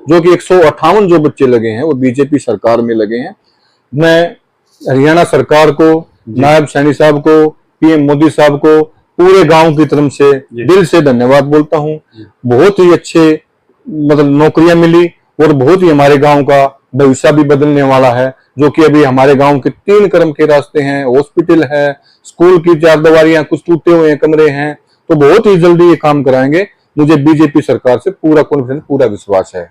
जो कि 158 जो बच्चे लगे हैं वो बीजेपी सरकार में लगे हैं। मैं हरियाणा सरकार को, नायब सैनी साहब को, पीएम मोदी साहब को पूरे गांव की तरफ से दिल से धन्यवाद बोलता हूं। बहुत ही अच्छे मतलब नौकरियां मिली और बहुत ही हमारे गांव का भविष्य भी बदलने वाला है। जो कि अभी हमारे गांव के 3 क्रम के रास्ते हैं, हॉस्पिटल है, स्कूल की 4 दीवारियां, कुछ टूटे हुए कमरे हैं, तो बहुत ही जल्दी ये काम कराएंगे। मुझे बीजेपी सरकार से पूरा कॉन्फिडेंस, पूरा विश्वास है।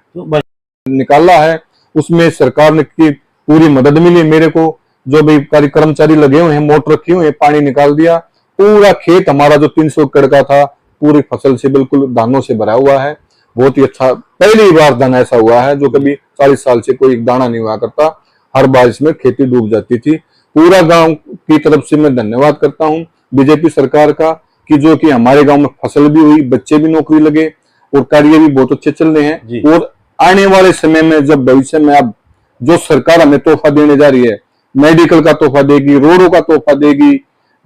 निकाला है उसमें सरकार ने की पूरी मदद मिली मेरे को। जो भी कर्मचारी लगे हुए हैं, मोटर रखी हुई है, पानी निकाल दिया। पूरा खेत हमारा जो 300 एकड़ का था पूरी फसल से बिल्कुल दानों से भरा हुआ है। बहुत ही अच्छा, पहली बार दान ऐसा हुआ है जो कभी 40 साल से कोई दाना नहीं हुआ करता। हर बार इसमें खेती डूब जाती थी। पूरा गांव की तरफ से मैं धन्यवाद करता हूं बीजेपी सरकार का कि जो कि हमारे गांव में फसल भी हुई, बच्चे भी नौकरी लगे और कार्य भी बहुत अच्छे चल रहे हैं। और आने वाले समय में जब भविष्य में अब जो सरकार हमें तोहफा देने जा रही है, मेडिकल का तोहफा देगी, रोडों का तोहफा देगी,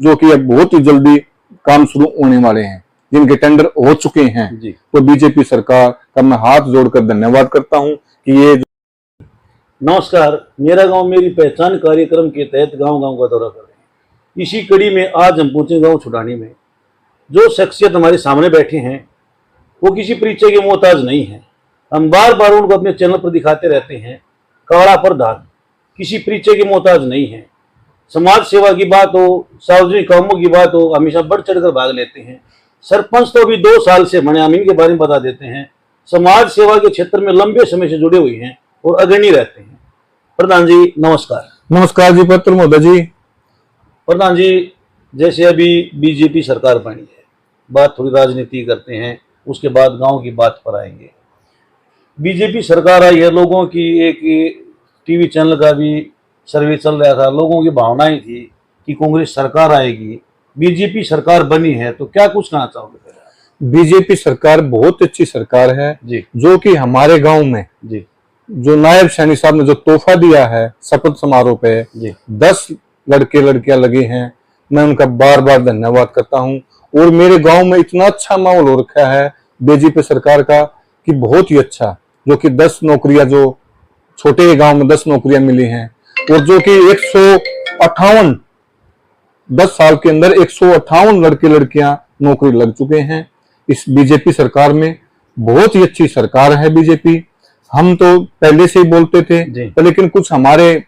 जो कि अब बहुत ही जल्दी काम शुरू होने वाले हैं, जिनके टेंडर हो चुके हैं। तो बीजेपी सरकार का मैं हाथ जोड़कर धन्यवाद करता हूं कि ये। नमस्कार, मेरा गांव मेरी पहचान कार्यक्रम के तहत गांव-गांव का दौरा कर रहे हैं। इसी कड़ी में आज हम पहुंचे गांव छुटानी में। जो शख्सियत हमारे सामने बैठे हैं वो किसी परिचय के मोहताज नहीं है। हम बार बार उनको अपने चैनल पर दिखाते रहते हैं। कड़ा पर धार, किसी परिचय के मोहताज नहीं है। समाज सेवा की बात हो, सार्वजनिक कामों की बात हो, हमेशा बढ़ चढ़कर भाग लेते हैं। सरपंच तो अभी 2 साल से बने, हम इनके बारे में बता देते हैं। समाज सेवा के क्षेत्र में लंबे समय से जुड़े हुए हैं और अग्रणी रहते हैं। प्रधान जी नमस्कार। नमस्कार जी पत्र महोदय जी। प्रधान जी, जैसे अभी बीजेपी सरकार बनी है, बात थोड़ी राजनीति करते हैं, उसके बाद गांव की बात पर आएंगे। बीजेपी सरकार आई है, लोगों की एक टीवी चैनल का भी सर्वे चल रहा था, लोगों की भावनाएं थी कि कांग्रेस सरकार आएगी। बीजेपी सरकार बनी है तो क्या कुछ कहना चाहोगे? बीजेपी सरकार बहुत अच्छी सरकार है जी, जो कि हमारे गांव में जी जो नायब सैनी साहब ने जो तोहफा दिया है शपथ समारोह पे 10 लड़के लड़कियां लगे हैं, मैं उनका बार बार धन्यवाद करता हूं। और मेरे गांव में इतना अच्छा माहौल हो रखा है बीजेपी सरकार का कि बहुत ही अच्छा, जो कि 10 नौकरियां, जो छोटे गांव में 10 नौकरियां मिली हैं और जो कि 158 10 साल के अंदर 158 लड़के लड़कियां नौकरी लग चुके हैं इस बीजेपी सरकार में। बहुत ही अच्छी सरकार है बीजेपी। हम तो पहले से ही बोलते थे, तो लेकिन कुछ हमारे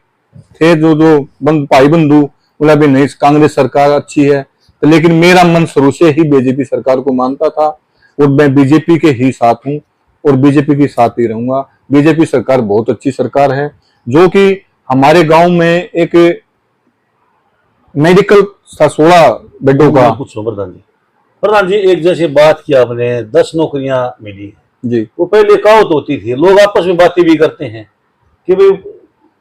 थे जो भाई बंधु बोला भी नहीं कांग्रेस सरकार अच्छी है, तो लेकिन मेरा मन शुरू से ही बीजेपी सरकार को मानता था और मैं बीजेपी के ही साथ हूं और बीजेपी के साथ ही रहूंगा। बीजेपी सरकार बहुत अच्छी सरकार है, जो कि हमारे गांव में एक मेडिकल 16 बेडों का। कुछ प्रधान जी, एक जैसे बात की आपने 10 नौकरियां मिली जी, वो पहले कहावत होती थी, लोग आपस में बातें भी करते हैं कि भाई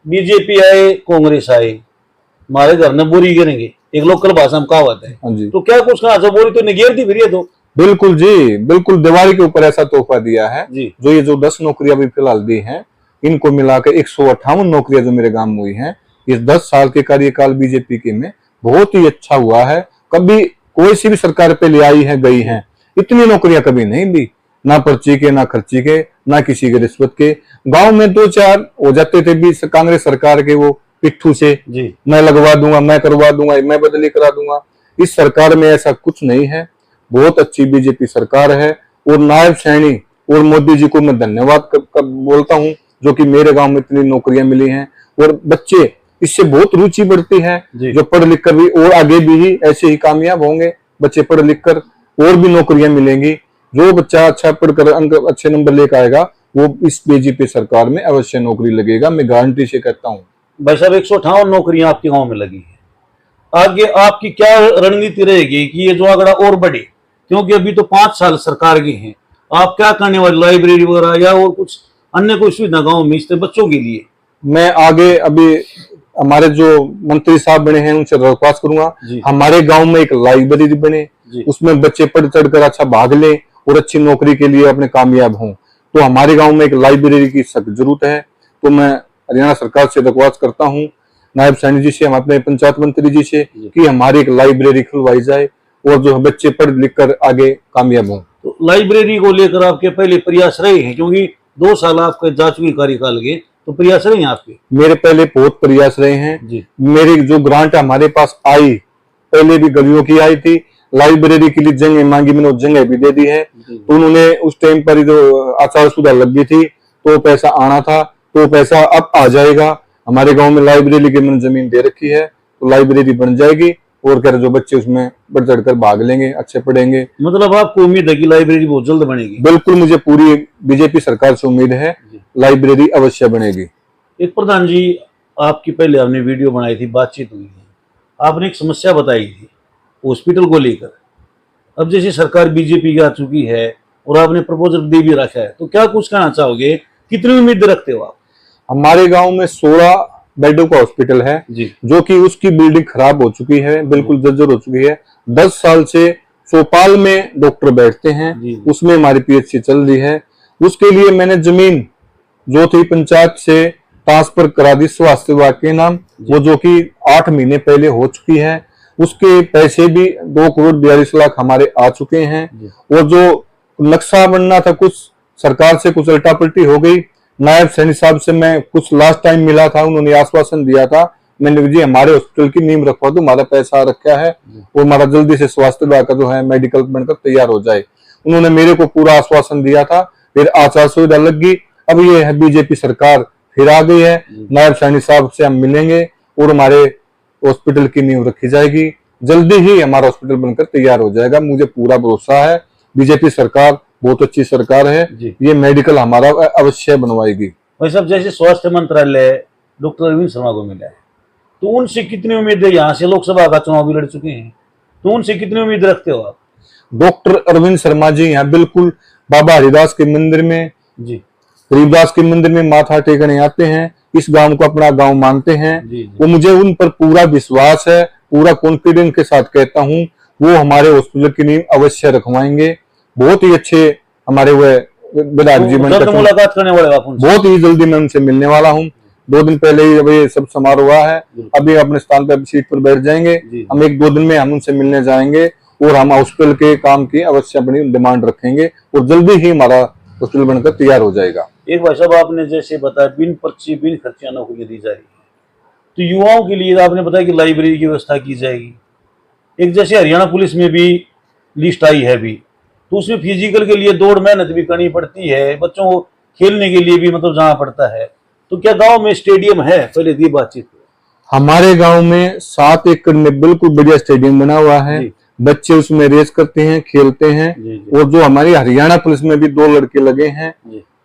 बीजेपी आए कांग्रेस आए हमारे घर में बोरी गिरेंगे, एक लोकल भाषा में कहावत है। तो क्या कुछ कहा, बोरी तो निगेर थी फिर ये तो। बिल्कुल जी, बिल्कुल दिवाली के ऊपर ऐसा तोहफा दिया है जी। जो ये जो 10 नौकरियां भी फिलहाल दी हैं, इनको मिलाकर 158 नौकरियां जो मेरे गांव में हुई हैं इस 10 साल के कार्यकाल बीजेपी के में, बहुत ही अच्छा हुआ है। कभी कोई सी भी सरकार पहले आई है गई है, इतनी नौकरियां कभी नहीं दी, ना पर्ची के, ना खर्ची के, ना किसी के रिश्वत के। गांव में 2-4 हो जाते थे भी कांग्रेस सरकार के वो पिट्ठू से जी, मैं लगवा दूंगा, मैं करवा दूंगा, मैं बदली करा दूंगा। इस सरकार में ऐसा कुछ नहीं है। बहुत अच्छी बीजेपी सरकार है और नायब सैनी और मोदी जी को मैं धन्यवाद बोलता हूं, जो कि मेरे गांव में इतनी नौकरियां मिली हैं और बच्चे इससे बहुत रुचि बढ़ती है, जो पढ़ लिख कर भी और आगे भी ऐसे ही कामयाब होंगे। बच्चे पढ़ लिख कर और भी नौकरियां मिलेंगी। जो बच्चा अच्छा पढ़कर अंक अच्छे नंबर लेकर आएगा वो इस बीजेपी सरकार में अवश्य नौकरी लगेगा, मैं गारंटी से कहता हूँ। भाई साहब, 158 नौकरियां आपके गांव में लगी है, आगे आपकी क्या रणनीति रहेगी कि ये जो आंकड़ा और बढ़े? क्योंकि अभी तो 5 साल सरकार की हैं, आप क्या करने वाले, लाइब्रेरी वगैरह या और कुछ अन्य कोई सुविधा गाँव में इससे बच्चों के लिए? मैं आगे अभी हमारे जो मंत्री साहब बने हैं उनसे दरख्वास्त करूंगा हमारे गांव में एक लाइब्रेरी बने, उसमें बच्चे पढ़ चढ़कर अच्छा भाग लें और अच्छी नौकरी के लिए अपने कामयाब हों। तो हमारे गांव में एक लाइब्रेरी की सख्त जरूरत है। तो मैं हरियाणा सरकार से दरख्वास्त करता हूं, नायब सैनी जी से, हम अपने पंचायत मंत्री जी से, कि हमारी एक लाइब्रेरी खुलवाई जाए और जो बच्चे पढ़ लिख कर आगे कामयाब हों। तो लाइब्रेरी को लेकर आपके पहले प्रयास रहे हैं, क्योंकि 2 साल आपके जा चुके कार्यकाल के, तो प्रयास रहे हैं आपके? मेरे पहले बहुत प्रयास रहे हैं जी मेरी जो ग्रांट हमारे पास आई, पहले भी गलियों की आई थी, लाइब्रेरी के लिए जगह मांगी, मैंने वो जगह भी दे दी है। तो उन्होंने उस टाइम पर जो आचार संहिता लग गई थी तो पैसा आना था, तो पैसा अब आ जाएगा। हमारे गांव में लाइब्रेरी की मैंने जमीन दे रखी है, तो लाइब्रेरी बन जाएगी और क्या जो बच्चे उसमें बढ़ चढ़ कर भाग लेंगे, अच्छे पढ़ेंगे। मतलब आपको उम्मीद है कि लाइब्रेरी बहुत जल्द बनेगी? बिल्कुल, मुझे पूरी बीजेपी सरकार से उम्मीद है लाइब्रेरी अवश्य बनेगी। एक प्रधान जी, आपकी पहले हमने वीडियो बनाई थी, बातचीत हुई थी, आपने एक समस्या बताई थी हॉस्पिटल को लेकर। अब जैसे सरकार बीजेपी की आ चुकी है और आपने प्रपोजल दे भी रखा है, तो क्या कुछ कहना चाहोगे, कितनी उम्मीद रखते हो आप? हमारे गांव में 16 बेडों का हॉस्पिटल है जी जो कि उसकी बिल्डिंग खराब हो चुकी है, बिल्कुल जर्जर हो चुकी है। 10 साल से चौपाल में डॉक्टर बैठते हैं, जी। उसमें हमारी पीएचसी चल रही है। उसके लिए मैंने जमीन जो थी पंचायत से ट्रांसफर करा दी स्वास्थ्य विभाग के नाम, वो जो कि 8 महीने पहले हो चुकी है। उसके पैसे भी 2 करोड़ 42 लाख हमारे आ चुके हैं। और जो नक्शा बनना था, कुछ सरकार से कुछ उल्टा पलटी हो गई। नायब सैनी साहब से मैं कुछ लास्ट टाइम मिला था, उन्होंने आश्वासन दिया था, मैंने जी हमारे हॉस्पिटल की नींव रखवा दो, हमारा पैसा रखा है, वो हमारा जल्दी से स्वास्थ्य विभाग का जो है मेडिकल बनकर तैयार हो जाए। उन्होंने मेरे को पूरा आश्वासन दिया था। फिर आचार संहिता लग गई, अब ये है बीजेपी सरकार फिर आ गई है। नायब सैनी साहब से हम मिलेंगे और हमारे हॉस्पिटल की नींव रखी जाएगी, जल्दी ही हमारा हॉस्पिटल बनकर तैयार हो जाएगा। मुझे पूरा भरोसा है, बीजेपी सरकार बहुत अच्छी सरकार है, ये मेडिकल हमारा अवश्य बनवाएगी। भाई साहब, जैसे स्वास्थ्य मंत्रालय डॉक्टर अरविंद शर्मा को मिला है, तो उनसे कितनी उम्मीद है? यहाँ से लोकसभा का चुनाव भी लड़ चुके हैं, तो उनसे कितनी उम्मीद रखते हो आप? डॉक्टर अरविंद शर्मा जी यहाँ बिल्कुल बाबा हरिदास के मंदिर में, जी गरीबदास के मंदिर में माथा टेकने आते हैं, इस गांव को अपना गांव मानते हैं। वो मुझे उन पर पूरा विश्वास है, पूरा कॉन्फिडेंस के साथ कहता हूँ, वो हमारे हॉस्पिटल की नींव अवश्य रखवाएंगे। बहुत ही अच्छे हमारे वो विधायक जी बनकर मुलाकात करने वाले आप उनसे? बहुत ही जल्दी मैं उनसे मिलने वाला हूँ। 2 दिन पहले ही अभी सब समारोह हुआ है, अभी अपने स्थान पर सीट पर बैठ जाएंगे हम। 1-2 दिन में हम उनसे मिलने जाएंगे और हम हॉस्पिटल के काम की अवश्य अपनी डिमांड रखेंगे और जल्दी ही हमारा हॉस्पिटल बनकर तैयार हो जाएगा। एक भाई साहब, आपने जैसे बताया बिन पर्ची बिन खर्चिया नौकरी दी जा रही है, तो युवाओं के लिए आपने बताया कि लाइब्रेरी की व्यवस्था की जाएगी। एक जैसे हरियाणा पुलिस में भी लिस्ट आई है अभी, तो उसमें फिजिकल के लिए दौड़ मेहनत भी करनी पड़ती है, बच्चों को खेलने के लिए भी मतलब जाना पड़ता है। तो क्या गांव में स्टेडियम है? पहले दी बातचीत। हमारे गांव में 7 एकड़ में बिल्कुल बढ़िया स्टेडियम बना हुआ है, बच्चे उसमें रेस करते हैं, खेलते हैं। और जो हमारी हरियाणा पुलिस में भी 2 लड़के लगे हैं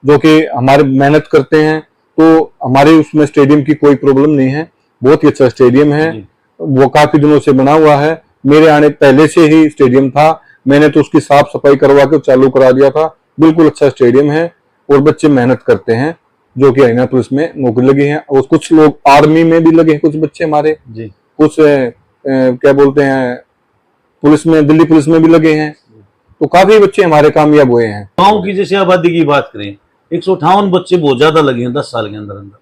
जो कि हमारे मेहनत करते हैं, तो हमारे उसमें स्टेडियम की कोई प्रॉब्लम नहीं है। बहुत ही अच्छा स्टेडियम है, वो काफी दिनों से बना हुआ है। मेरे आने पहले से ही स्टेडियम था, मैंने तो उसकी साफ सफाई करवा के चालू करा दिया था। बिल्कुल अच्छा स्टेडियम है और बच्चे मेहनत करते हैं जो कि हरियाणा पुलिस में नौकरी लगी है। और कुछ लोग आर्मी में भी लगे हैं, कुछ बच्चे हमारे, कुछ क्या बोलते हैं पुलिस में, दिल्ली पुलिस में भी लगे हैं। तो काफी बच्चे हमारे कामयाब हुए हैं। गांव की जैसे आबादी की बात करें, 158 बच्चे बहुत ज्यादा लगे हैं 10 साल के अंदर अंदर।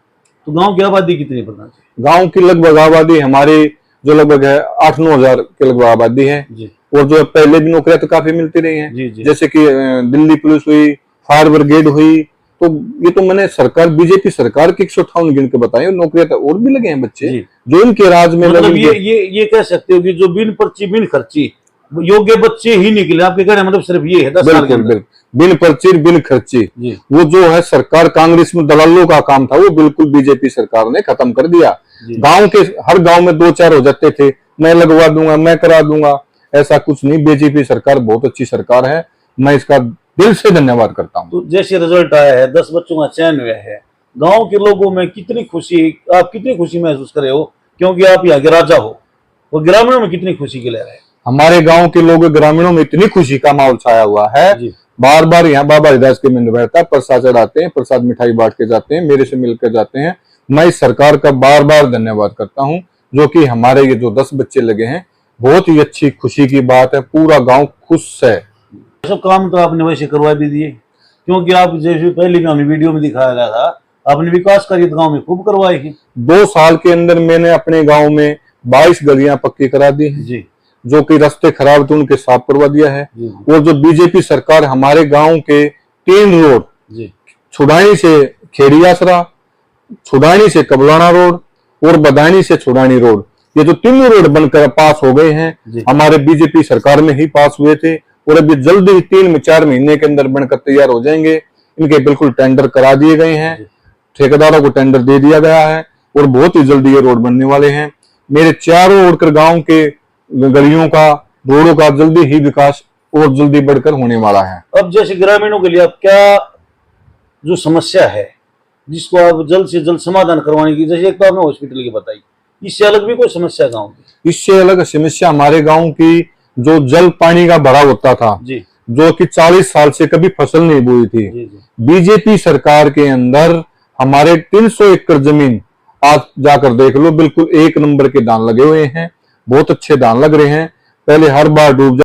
तो गांव की आबादी कितनी प्रधान? गांव की लगभग आबादी हमारी जो लगभग है 8-9 हजार के लगभग आबादी है। और जो पहले भी नौकरियां तो काफी मिलती रही हैं, जैसे कि दिल्ली पुलिस हुई, फायर ब्रिगेड हुई। तो ये तो मैंने सरकार बीजेपी सरकार की 158 गिन के बताई, और नौकरियां तो और भी लगे हैं बच्चे जो इनके राज में मतलब ये कह सकते हो कि जो बिन पर्ची बिन खर्ची योग्य बच्चे ही निकले आपके कहने मतलब सिर्फ ये है 10 साल के अंदर। बिन पर्ची बिन खर्ची, वो जो है सरकार कांग्रेस में दलालों का काम था, वो बिल्कुल बीजेपी सरकार ने खत्म कर दिया। गांव के हर गांव में 2-4 हो जाते थे, मैं लगवा दूंगा, मैं करा दूंगा, ऐसा कुछ नहीं। बीजेपी सरकार बहुत अच्छी सरकार है, मैं इसका दिल से धन्यवाद करता हूँ। तो जैसे रिजल्ट आया है, 10 बच्चों का चयन हुआ है, गांव के लोगों में कितनी खुशी, आप कितनी खुशी महसूस कर रहे हो क्योंकि आप यहाँ के राजा हो, और ग्रामीणों में कितनी खुशी की लहर है? हमारे गांव के लोग ग्रामीणों में इतनी खुशी का माहौल छाया हुआ है। बार बार यहाँ बाबा हरिदास के मंदिर बैठता है, प्रसाद चढ़ाते हैं, प्रसाद मिठाई बांट के जाते हैं, मेरे से मिलकर जाते हैं। मैं इस सरकार का बार बार धन्यवाद करता हूँ जो कि हमारे ये जो 10 बच्चे लगे हैं, बहुत ही अच्छी खुशी की बात है। पूरा गांव खुश है। सब काम तो आपने वैसे करवा भी दिए, क्योंकि आप जैसे पहले भी हमें वीडियो में दिखाया गया था, आपने विकास कार्य गांव में खूब करवाए हैं। 2 साल के अंदर मैंने अपने गांव में 22 गलियां पक्की करा दी हैं, जो कि रास्ते खराब थे उनके साफ करवा दिया है। और जो बीजेपी सरकार हमारे गांव के 3 रोड छुड़ानी से खेड़ी आसरा, छुड़ानी से कबलाना रोड और बदानी से छुड़ानी रोड, ये जो तीनों रोड बनकर पास हो गए हैं, जी। हमारे बीजेपी सरकार में ही पास हुए थे और अभी जल्दी ही 3-4 महीने के अंदर बनकर तैयार हो जाएंगे। इनके बिल्कुल टेंडर करा दिए गए हैं, ठेकेदारों को टेंडर दे दिया गया है और बहुत ही जल्दी ये रोड बनने वाले हैं। मेरे चारों ओर गांव के गलियों का, रोडों का जल्दी ही विकास और जल्दी बढ़कर होने वाला है। अब जैसे ग्रामीणों के लिए आप क्या जो समस्या है जिसको आप जल्द से जल्द समाधान करवाने की, जैसे एक तो आपने हॉस्पिटल की बताई, इससे अलग भी कोई समस्या गाँव की? इससे अलग समस्या हमारे गांव की जो जल पानी का भरा होता था, जी जो कि 40 साल से कभी फसल नहीं बोई थी, जी जी बीजेपी सरकार के अंदर हमारे 300 एकड़ जमीन आज जाकर देख लो, बिल्कुल 1 नंबर के धान लगे हुए हैं, बहुत अच्छे धान लग रहे हैं। पहले हर बार डूब